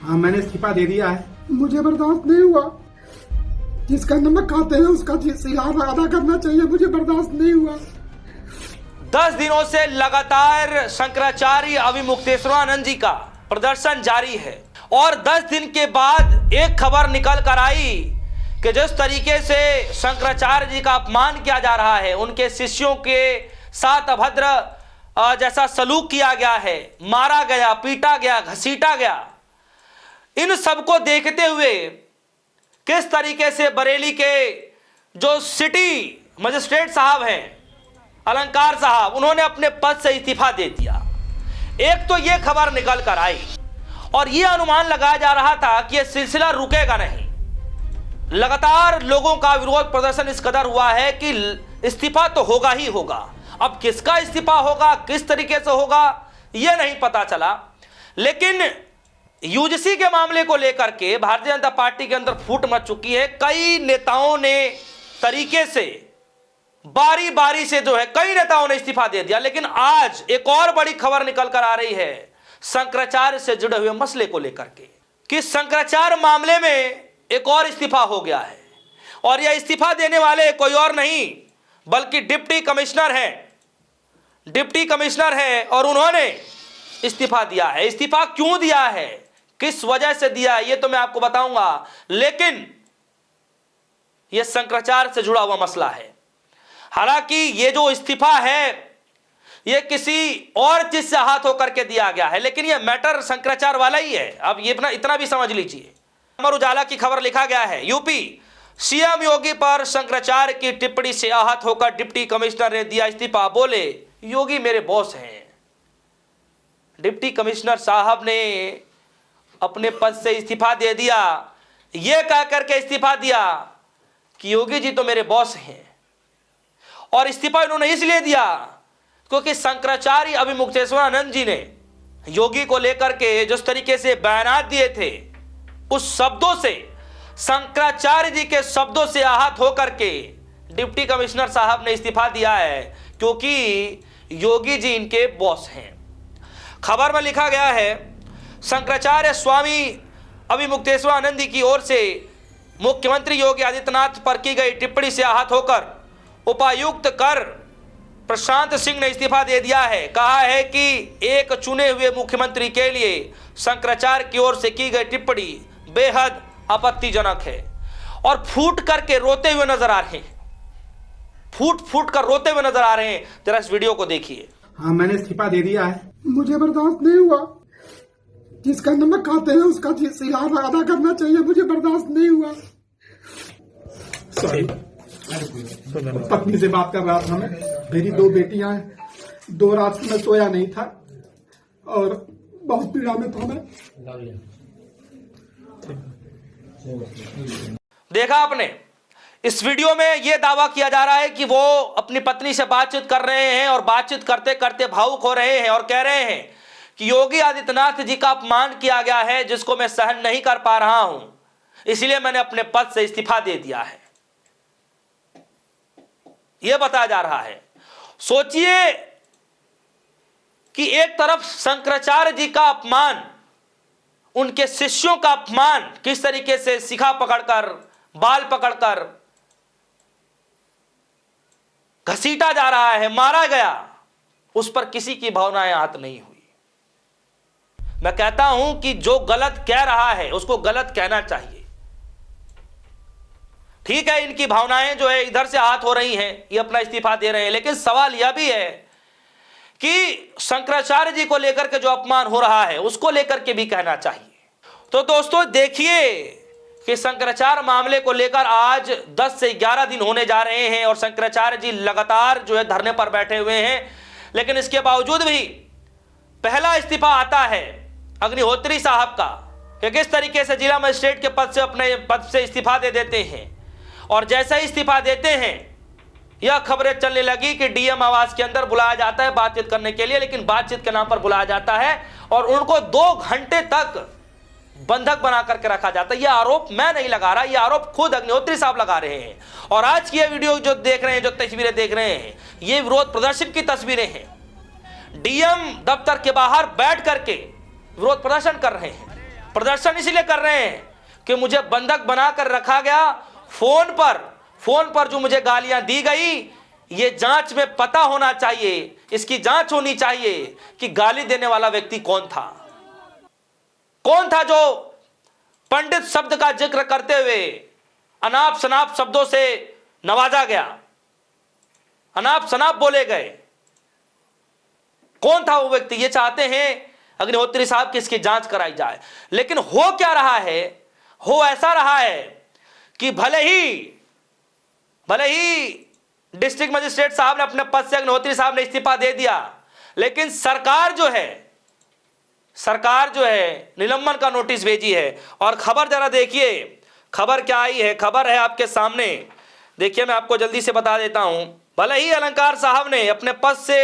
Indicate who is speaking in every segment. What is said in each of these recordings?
Speaker 1: हाँ, मैंने इस्तीफा दे दिया है।
Speaker 2: मुझे बर्दाश्त नहीं हुआ। जिसका नमक खाते हैं उसका सिलाब अदा करना चाहिए। मुझे बर्दाश्त नहीं हुआ।
Speaker 3: 10 दिनों से लगातार शंकराचार्य अविमुक्तेश्वरानंद जी का प्रदर्शन जारी है और 10 दिन के बाद एक खबर निकल कर आई कि जिस तरीके से शंकराचार्य जी का अपमान किया जा रहा है, उनके शिष्यों के साथ अभद्र जैसा सलूक किया गया है, मारा गया, पीटा गया, घसीटा गया, इन सबको देखते हुए किस तरीके से बरेली के जो सिटी मजिस्ट्रेट साहब हैं, अलंकार साहब, उन्होंने अपने पद से इस्तीफा दे दिया। एक तो यह खबर निकल कर आई और यह अनुमान लगाया जा रहा था कि यह सिलसिला रुकेगा नहीं। लगातार लोगों का विरोध प्रदर्शन इस कदर हुआ है कि इस्तीफा तो होगा ही होगा। अब किसका इस्तीफा होगा, किस तरीके से होगा, यह नहीं पता चला। लेकिन यूजीसी के मामले को लेकर के भारतीय जनता पार्टी के अंदर फूट मच चुकी है। कई नेताओं ने तरीके से बारी बारी से कई नेताओं ने इस्तीफा दे दिया। लेकिन आज एक और बड़ी खबर निकल कर आ रही है शंकराचार्य से जुड़े हुए मसले को लेकर के कि शंकराचार्य मामले में एक और इस्तीफा हो गया है और यह इस्तीफा देने वाले कोई और नहीं बल्कि डिप्टी कमिश्नर है और उन्होंने इस्तीफा दिया है। इस्तीफा क्यों दिया है, किस वजह से दिया, यह तो मैं आपको बताऊंगा। लेकिन यह शंकराचार्य से जुड़ा हुआ मसला है। हालांकि ये जो इस्तीफा है ये किसी और चीज से हाथ होकर के दिया गया है, लेकिन ये मैटर शंकराचार्य वाला ही है। अब ये इतना भी समझ लीजिए। अमर उजाला की खबर लिखा गया है, यूपी सीएम योगी पर शंकराचार्य की टिप्पणी से आहत होकर डिप्टी कमिश्नर ने दिया इस्तीफा। बोले योगी मेरे बॉस हैं। डिप्टी कमिश्नर साहब ने अपने पद से इस्तीफा दे दिया। यह कह करके इस्तीफा दिया कि योगी जी तो मेरे बॉस हैं। और इस्तीफा इन्होंने इसलिए दिया क्योंकि शंकराचार्य अविमुक्तेश्वरानंद जी ने योगी को लेकर के जिस तरीके से बयानात दिए थे, उस शब्दों से, शंकराचार्य जी के शब्दों से आहत होकर के डिप्टी कमिश्नर साहब ने इस्तीफा दिया है क्योंकि योगी जी इनके बॉस हैं। खबर में लिखा गया है शंकराचार्य स्वामी अविमुक्तेश्वरानंद जी की ओर से मुख्यमंत्री योगी आदित्यनाथ पर की गई टिप्पणी से आहत होकर उपायुक्त कर प्रशांत सिंह ने इस्तीफा दे दिया है। कहा है कि एक चुने हुए मुख्यमंत्री के लिए शंकराचार्य की ओर से की गई टिप्पणी बेहद आपत्तिजनक है और फूट करके रोते हुए नजर आ रहे हैं। फूट कर रोते हुए नजर आ रहे हैं। जरा इस वीडियो को देखिए।
Speaker 1: हाँ, मैंने इस्तीफा दे दिया है।
Speaker 2: मुझे बर्दाश्त नहीं हुआ। जिसका नमक खाते हैं उसका सिलाब अदा करना चाहिए। मुझे बर्दाश्त नहीं हुआ।
Speaker 1: सॉरी, पत्नी से बात कर रहा था मैं। मेरी 2 बेटियां हैं। 2 रात में सोया नहीं था और बहुत पीड़ा में था मैं।
Speaker 3: देखा आपने, इस वीडियो में यह दावा किया जा रहा है कि वो अपनी पत्नी से बातचीत कर रहे हैं और बातचीत करते करते भावुक हो रहे हैं और कह रहे हैं कि योगी आदित्यनाथ जी का अपमान किया गया है जिसको मैं सहन नहीं कर पा रहा हूं, इसलिए मैंने अपने पद से इस्तीफा दे दिया है। यह बताया जा रहा है। सोचिए कि एक तरफ शंकराचार्य जी का अपमान, उनके शिष्यों का अपमान किस तरीके से शिखा पकड़कर, बाल पकड़कर घसीटा जा रहा है, मारा गया, उस पर किसी की भावनाएं आहत नहीं हुई। मैं कहता हूं कि जो गलत कह रहा है उसको गलत कहना चाहिए। ठीक है, इनकी भावनाएं इधर से आहत हो रही हैं, ये अपना इस्तीफा दे रहे हैं, लेकिन सवाल यह भी है कि शंकराचार्य जी को लेकर के जो अपमान हो रहा है उसको लेकर के भी कहना चाहिए। तो दोस्तों देखिए कि शंकराचार्य मामले को लेकर आज 10 से 11 दिन होने जा रहे हैं और शंकराचार्य जी लगातार धरने पर बैठे हुए हैं। लेकिन इसके बावजूद भी पहला इस्तीफा आता है अग्निहोत्री साहब का कि किस तरीके से जिला मजिस्ट्रेट के पद से अपने पद से इस्तीफा दे देते हैं। और जैसे ही इस्तीफा देते हैं यह खबरें चलने लगी कि डीएम आवास के अंदर बुलाया जाता है बातचीत करने के लिए, लेकिन बातचीत के नाम पर बुलाया जाता है और उनको 2 घंटे तक बंधक बना करके रखा जाता है। यह आरोप मैं नहीं लगा रहा, यह आरोप खुद अग्निहोत्री साहब लगा रहे हैं। और आज की यह वीडियो जो देख रहे हैं, जो तस्वीरें देख रहे हैं, ये विरोध प्रदर्शन की तस्वीरें हैं। डीएम दफ्तर के बाहर बैठ करके विरोध प्रदर्शन कर रहे हैं। प्रदर्शन इसलिए कर रहे हैं कि मुझे बंधक बनाकर रखा गया, फोन पर जो मुझे गालियां दी गई, ये जांच में पता होना चाहिए, इसकी जांच होनी चाहिए कि गाली देने वाला व्यक्ति कौन था जो पंडित शब्द का जिक्र करते हुए अनाप शनाप शब्दों से नवाजा गया, अनाप शनाप बोले गए। कौन था वो व्यक्ति? ये चाहते हैं अग्निहोत्री साहब की इसकी जांच कराई जाए। लेकिन हो क्या रहा है? हो ऐसा रहा है कि भले ही डिस्ट्रिक्ट मजिस्ट्रेट साहब ने अपने पद से, अग्निहोत्री साहब ने इस्तीफा दे दिया, लेकिन सरकार जो है निलंबन का नोटिस भेजी है। और खबर जरा देखिए, खबर क्या आई है? खबर है आपके सामने, देखिए मैं आपको जल्दी से बता देता हूं। भले ही अलंकार साहब ने अपने पद से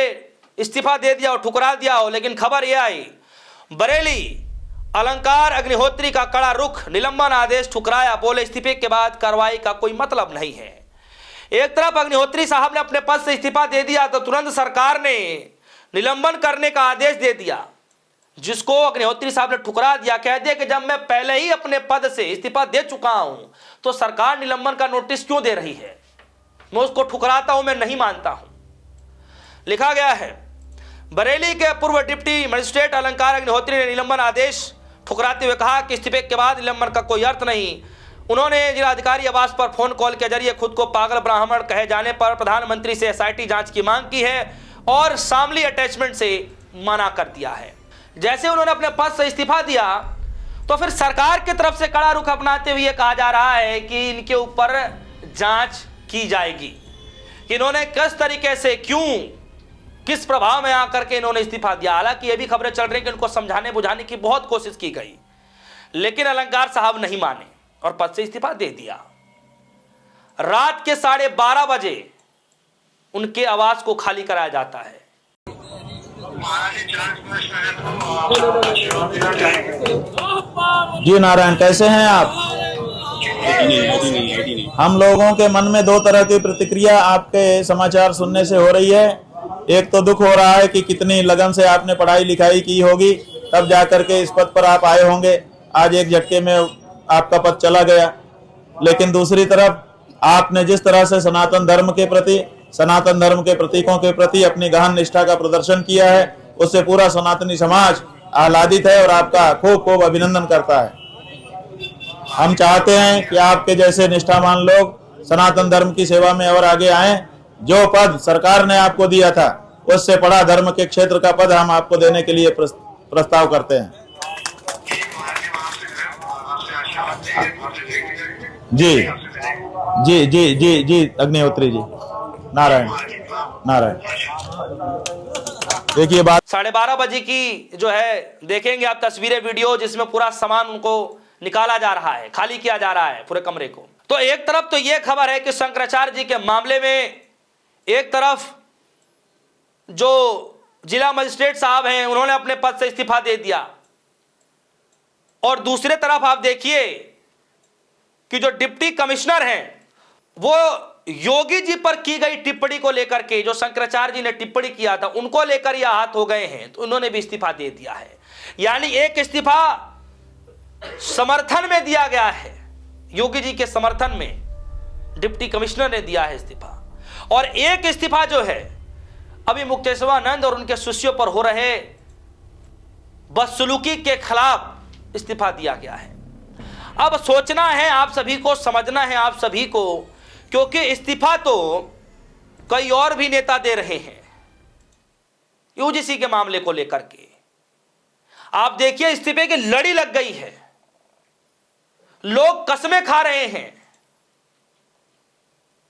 Speaker 3: इस्तीफा दे दिया और ठुकरा दिया हो, लेकिन खबर यह आई, बरेली अलंकार अग्निहोत्री का कड़ा रुख, निलंबन आदेश ठुकराया, बोले इस्तीफे के बाद कार्रवाई का कोई मतलब नहीं है। एक तरफ अग्निहोत्री साहब ने अपने पद से इस्तीफा दे दिया तो तुरंत सरकार ने निलंबन करने का आदेश दे दिया, जिसको अग्निहोत्री साहब ने ठुकरा दिया। कह दिया कि जब मैं पहले ही अपने पद से इस्तीफा दे चुका हूं तो सरकार निलंबन का नोटिस क्यों दे रही है? मैं उसको ठुकराता हूं, मैं नहीं मानता हूं। लिखा गया है, बरेली के पूर्व डिप्टी मजिस्ट्रेट अलंकार अग्निहोत्री ने निलंबन आदेश ठुकराते हुए कहा कि इस्तीफे के बाद निलंबन का कोई अर्थ नहीं। उन्होंने जिलाधिकारी आवास पर फोन कॉल के जरिए खुद को पागल ब्राह्मण कहे जाने पर प्रधानमंत्री से एसआईटी जांच की मांग की है और शामली अटैचमेंट से मना कर दिया है। जैसे उन्होंने अपने पद से इस्तीफा दिया तो फिर सरकार की तरफ से कड़ा रुख अपनाते हुए कहा जा रहा है कि इनके ऊपर जांच की जाएगी कि इन्होंने किस तरीके से, क्यों, किस प्रभाव में आकर के इन्होंने इस्तीफा दिया। हालांकि ये भी खबरें चल रही कि उनको समझाने बुझाने की बहुत कोशिश की गई, लेकिन अलंकार साहब नहीं माने और पद से इस्तीफा दे दिया। रात के 12:30 बजे उनके आवास को खाली कराया जाता है।
Speaker 4: जी नारायण, कैसे हैं आप? हम लोगों के मन में दो तरह की प्रतिक्रिया आपके समाचार सुनने से हो रही है। एक तो दुख हो रहा है कि कितनी लगन से आपने पढ़ाई लिखाई की होगी, तब जाकर के इस पद पर आप आए होंगे, आज एक झटके में आपका पद चला गया। लेकिन दूसरी तरफ आपने जिस तरह से सनातन धर्म के प्रति, सनातन धर्म के प्रतीकों के प्रति अपनी गहन निष्ठा का प्रदर्शन किया है, उससे पूरा सनातनी समाज आह्लादित है और आपका खूब खूब अभिनंदन करता है। हम चाहते हैं कि आपके जैसे निष्ठावान लोग सनातन धर्म की सेवा में और आगे आएं। जो पद सरकार ने आपको दिया था उससे बड़ा धर्म के क्षेत्र का पद हम आपको देने के लिए प्रस्ताव करते हैं। जी जी जी जी जी अग्निहोत्री जी, नारायण नारायण। देखिए बात
Speaker 3: 12:30 बजे की जो है देखेंगे आप तस्वीरें, वीडियो, जिसमें पूरा सामान उनको निकाला जा रहा है, खाली किया जा रहा है पूरे कमरे को। तो एक तरफ तो यह खबर है कि शंकराचार्य जी के मामले में एक तरफ जो जिला मजिस्ट्रेट साहब हैं उन्होंने अपने पद से इस्तीफा दे दिया, और दूसरे तरफ आप देखिए कि जो डिप्टी कमिश्नर हैं वो योगी जी पर की गई टिप्पणी को लेकर के, जो शंकराचार्य जी ने टिप्पणी किया था उनको लेकर यह आहत हो गए हैं, तो उन्होंने भी इस्तीफा दे दिया है। यानी एक इस्तीफा समर्थन में दिया गया है, योगी जी के समर्थन में डिप्टी कमिश्नर ने दिया है इस्तीफा, और एक इस्तीफा जो है अभी मुक्तेश्वरानंद और उनके शिष्यों पर हो रहे बदसलूकी के खिलाफ इस्तीफा दिया गया है। अब सोचना है आप सभी को, समझना है आप सभी को, क्योंकि इस्तीफा तो कई और भी नेता दे रहे हैं यूजीसी के मामले को लेकर के। आप देखिए इस्तीफे की लड़ी लग गई है, लोग कसमें खा रहे हैं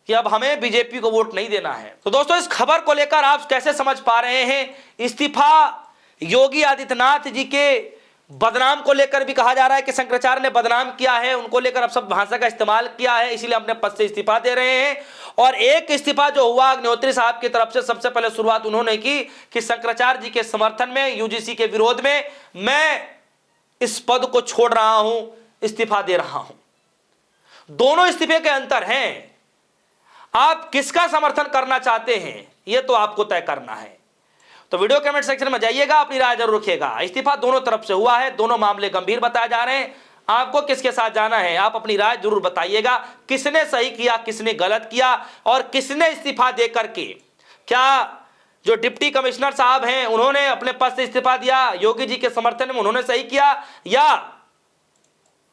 Speaker 3: कि अब हमें बीजेपी को वोट नहीं देना है। तो दोस्तों इस खबर को लेकर आप कैसे समझ पा रहे हैं? इस्तीफा योगी आदित्यनाथ जी के बदनाम को लेकर भी कहा जा रहा है कि शंकराचार्य ने बदनाम किया है, उनको लेकर अब सब भाषा का इस्तेमाल किया है, इसीलिए अपने पद से इस्तीफा दे रहे हैं। और एक इस्तीफा जो हुआ अग्निहोत्री साहब की तरफ से, सबसे पहले शुरुआत उन्होंने की कि शंकराचार्य जी के समर्थन में, यूजीसी के विरोध में मैं इस पद को छोड़ रहा हूं, इस्तीफा दे रहा हूं। दोनों इस्तीफे के अंतर हैं। आप किसका समर्थन करना चाहते हैं यह तो आपको तय करना है। तो वीडियो कमेंट सेक्शन में जाइएगा, अपनी राय जरूर रखिएगा। इस्तीफा दोनों तरफ से हुआ है, दोनों मामले गंभीर बताए जा रहे हैं। आपको किसके साथ जाना है, आप अपनी राय जरूर बताइएगा। किसने सही किया, किसने गलत किया, और किसने इस्तीफा दे करके, क्या जो डिप्टी कमिश्नर साहब हैं उन्होंने अपने पद से इस्तीफा दिया योगी जी के समर्थन में, उन्होंने सही किया, या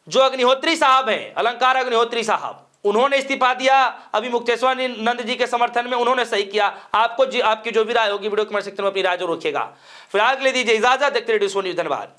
Speaker 3: जो अग्निहोत्री साहब हैं, अलंकार अग्निहोत्री साहब, उन्होंने इस्तीफा दिया अभी मुक्तेश्वर नंद जी के समर्थन में, उन्होंने सही किया? आपकी जो भी राय होगी वीडियो कमेंट सेक्शन में अपनी राय जरूर रखिएगा। फिलहाल के लिए दीजिए इजाजत, देखते रहिए डिस्को न्यूज़। धन्यवाद।